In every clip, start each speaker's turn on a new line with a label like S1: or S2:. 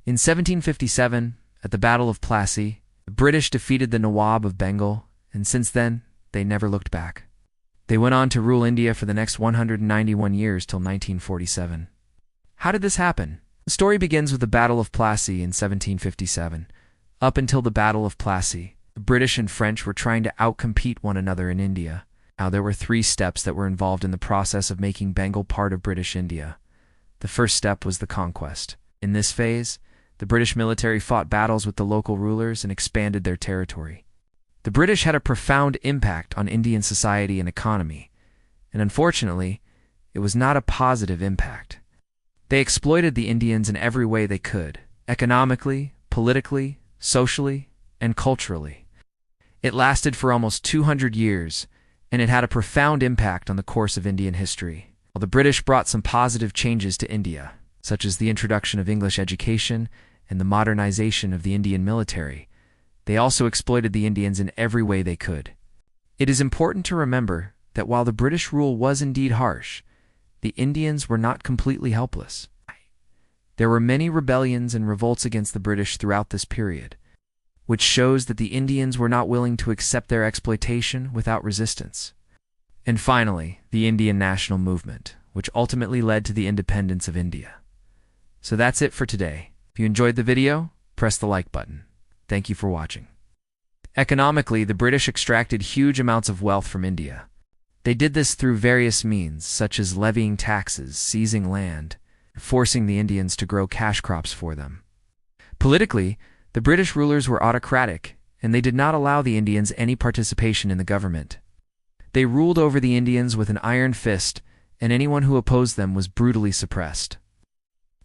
S1: In 1757, at the Battle of Plassey, the British defeated the Nawab of Bengal, and since then, they never looked back. They went on to rule India for the next 191 years till 1947. How did this happen? The story begins with the Battle of Plassey in 1757. Up until the Battle of Plassey, the British and French were trying to outcompete one another in India. Now, there were 3 steps that were involved in the process of making Bengal part of British India. The first step was the conquest. In this phase, the British military fought battles with the local rulers and expanded their territory. The British had a profound impact on Indian society and economy, and unfortunately, it was not a positive impact. They exploited the Indians in every way they could, economically, politically, socially, and culturally. It lasted for almost 200 years, and it had a profound impact on the course of Indian history. While the British brought some positive changes to India, such as the introduction of English education and the modernization of the Indian military, they also exploited the Indians in every way they could. It is important to remember that while the British rule was indeed harsh, the Indians were not completely helpless. There were many rebellions and revolts against the British throughout this period, which shows that the Indians were not willing to accept their exploitation without resistance. And finally, the Indian national movement, which ultimately led to the independence of India. So that's it for today. If you enjoyed the video, press the like button. Thank you for watching. Economically, the British extracted huge amounts of wealth from India. They did this through various means, such as levying taxes, seizing land, and forcing the Indians to grow cash crops for them. Politically, the British rulers were autocratic, and they did not allow the Indians any participation in the government. They ruled over the Indians with an iron fist, and anyone who opposed them was brutally suppressed.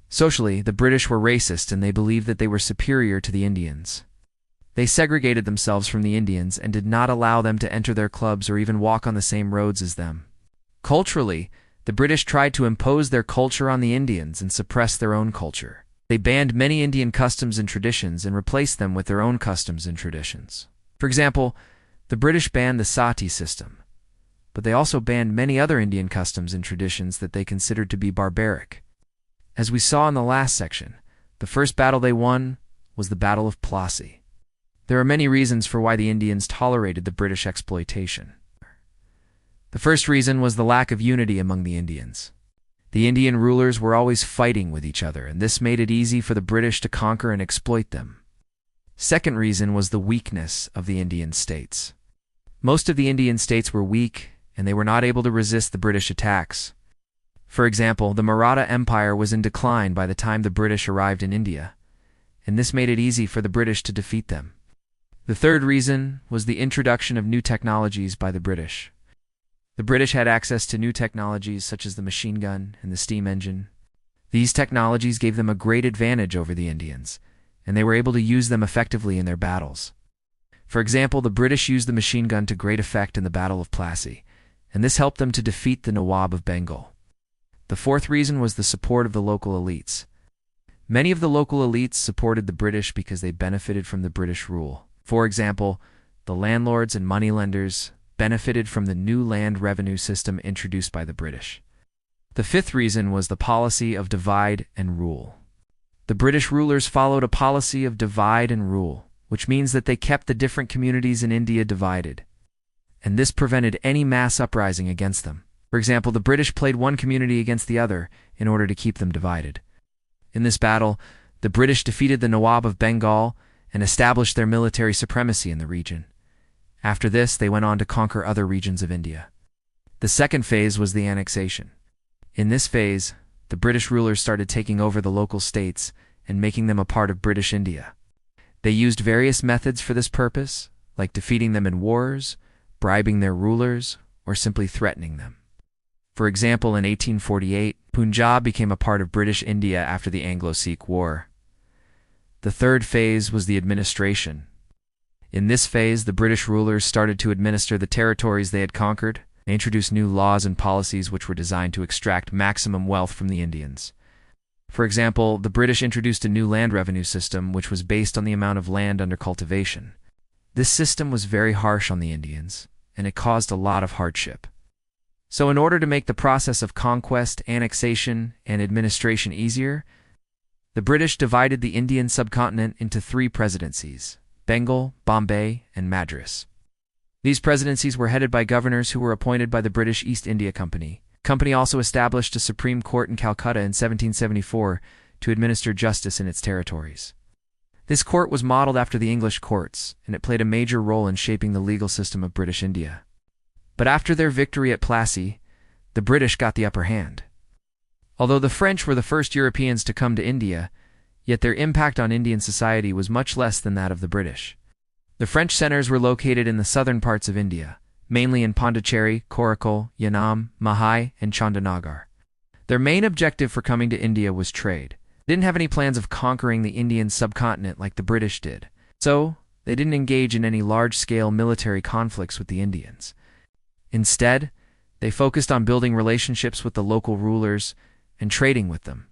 S1: Socially, the British were racist, and they believed that they were superior to the Indians. They segregated themselves from the Indians and did not allow them to enter their clubs or even walk on the same roads as them. Culturally, the British tried to impose their culture on the Indians and suppress their own culture. They banned many Indian customs and traditions and replaced them with their own customs and traditions. For example, the British banned the sati system, but they also banned many other Indian customs and traditions that they considered to be barbaric. As we saw in the last section, the first battle they won was the Battle of Plassey. There are many reasons for why the Indians tolerated the British exploitation. The first reason was the lack of unity among the Indians. The Indian rulers were always fighting with each other, and this made it easy for the British to conquer and exploit them. Second reason was the weakness of the Indian states. Most of the Indian states were weak, and they were not able to resist the British attacks. For example, the Maratha Empire was in decline by the time the British arrived in India, and this made it easy for the British to defeat them. The third reason was the introduction of new technologies by the British. The British had access to new technologies such as the machine gun and the steam engine. These technologies gave them a great advantage over the Indians, and they were able to use them effectively in their battles. For example, the British used the machine gun to great effect in the Battle of Plassey, and this helped them to defeat the Nawab of Bengal. The fourth reason was the support of the local elites. Many of the local elites supported the British because they benefited from the British rule. For example, the landlords and moneylenders benefited from the new land revenue system introduced by the British. The fifth reason was the policy of divide and rule. The British rulers followed a policy of divide and rule, which means that they kept the different communities in India divided, and this prevented any mass uprising against them. For example, the British played one community against the other in order to keep them divided. In this battle, the British defeated the Nawab of Bengal and established their military supremacy in the region. After this, they went on to conquer other regions of India. The second phase was the annexation. In this phase, the British rulers started taking over the local states and making them a part of British India. They used various methods for this purpose, like defeating them in wars, bribing their rulers, or simply threatening them. For example, in 1848, Punjab became a part of British India after the Anglo-Sikh War. The third phase was the administration. In this phase, the British rulers started to administer the territories they had conquered. They introduced new laws and policies which were designed to extract maximum wealth from the Indians. For example, the British introduced a new land revenue system which was based on the amount of land under cultivation. This system was very harsh on the Indians, and it caused a lot of hardship. So in order to make the process of conquest, annexation, and administration easier, The British divided the Indian subcontinent into 3 presidencies: Bengal, Bombay, and Madras. These presidencies were headed by governors who were appointed by the British East India Company. The company also established a Supreme Court in Calcutta in 1774 to administer justice in its territories. This court was modeled after the English courts, and it played a major role in shaping the legal system of British India. But after their victory at Plassey, the British got the upper hand. Although the French were the first Europeans to come to India, yet their impact on Indian society was much less than that of the British. The French centers were located in the southern parts of India, mainly in Pondicherry, Koraikal, Yanam, Mahai, and Chandanagar. Their main objective for coming to India was trade. They didn't have any plans of conquering the Indian subcontinent like the British did, so they didn't engage in any large-scale military conflicts with the Indians. Instead, they focused on building relationships with the local rulers and trading with them.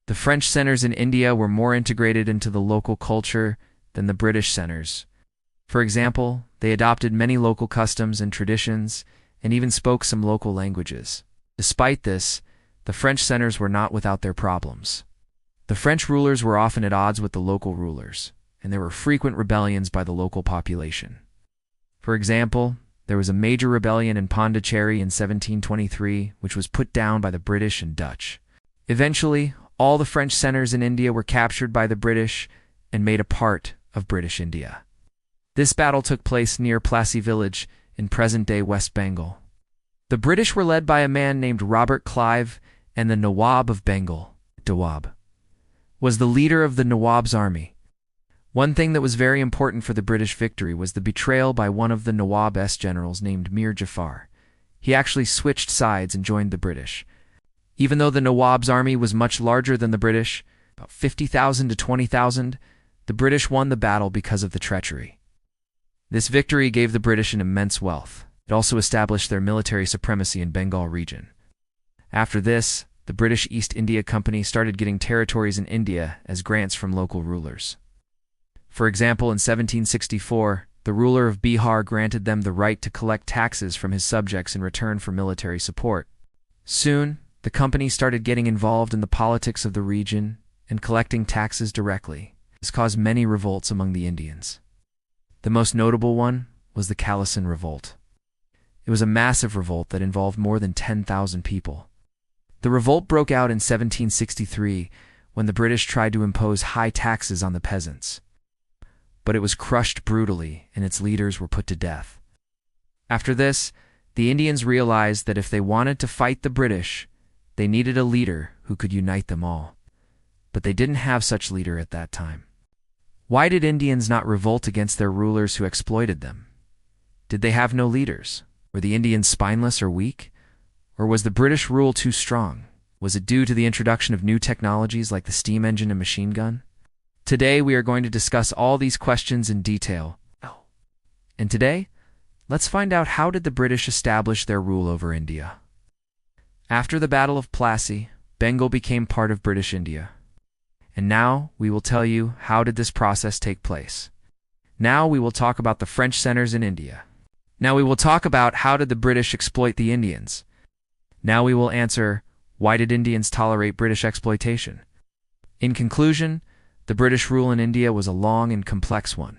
S1: The French centers in India were more integrated into the local culture than the British centers. For example, they adopted many local customs and traditions and even spoke some local languages. Despite this, the French centers were not without their problems. The French rulers were often at odds with the local rulers, and there were frequent rebellions by the local population. For example, there was a major rebellion in Pondicherry in 1723, which was put down by the British and Dutch. Eventually, all the French centers in India were captured by the British and made a part of British India. This battle took place near Plassey village in present-day West Bengal. The British were led by a man named Robert Clive, and the Nawab of Bengal, Dawab, was the leader of the Nawab's army. One thing that was very important for the British victory was the betrayal by one of the Nawab's generals named Mir Jafar. He actually switched sides and joined the British. Even though the Nawab's army was much larger than the British, about 50,000 to 20,000, the British won the battle because of the treachery. This victory gave the British an immense wealth. It also established their military supremacy in Bengal region. After this, the British East India Company started getting territories in India as grants from local rulers. For example, in 1764, the ruler of Bihar granted them the right to collect taxes from his subjects in return for military support. Soon, the company started getting involved in the politics of the region and collecting taxes directly. This caused many revolts among the Indians. The most notable one was the Khalisan Revolt. It was a massive revolt that involved more than 10,000 people. The revolt broke out in 1763 when the British tried to impose high taxes on the peasants. But it was crushed brutally and its leaders were put to death. After this, the Indians realized that if they wanted to fight the British, they needed a leader who could unite them all. But they didn't have such leader at that time. Why did Indians not revolt against their rulers who exploited them? Did they have no leaders? Were the Indians spineless or weak? Or was the British rule too strong? Was it due to the introduction of new technologies like the steam engine and machine gun? Today we are going to discuss all these questions in detail. And today, let's find out how did the British establish their rule over India. After the Battle of Plassey, Bengal became part of British India. And now we will tell you how did this process take place. Now we will talk about the French centers in India. Now we will talk about how did the British exploit the Indians. Now we will answer, why did Indians tolerate British exploitation? In conclusion, the British rule in India was a long and complex one.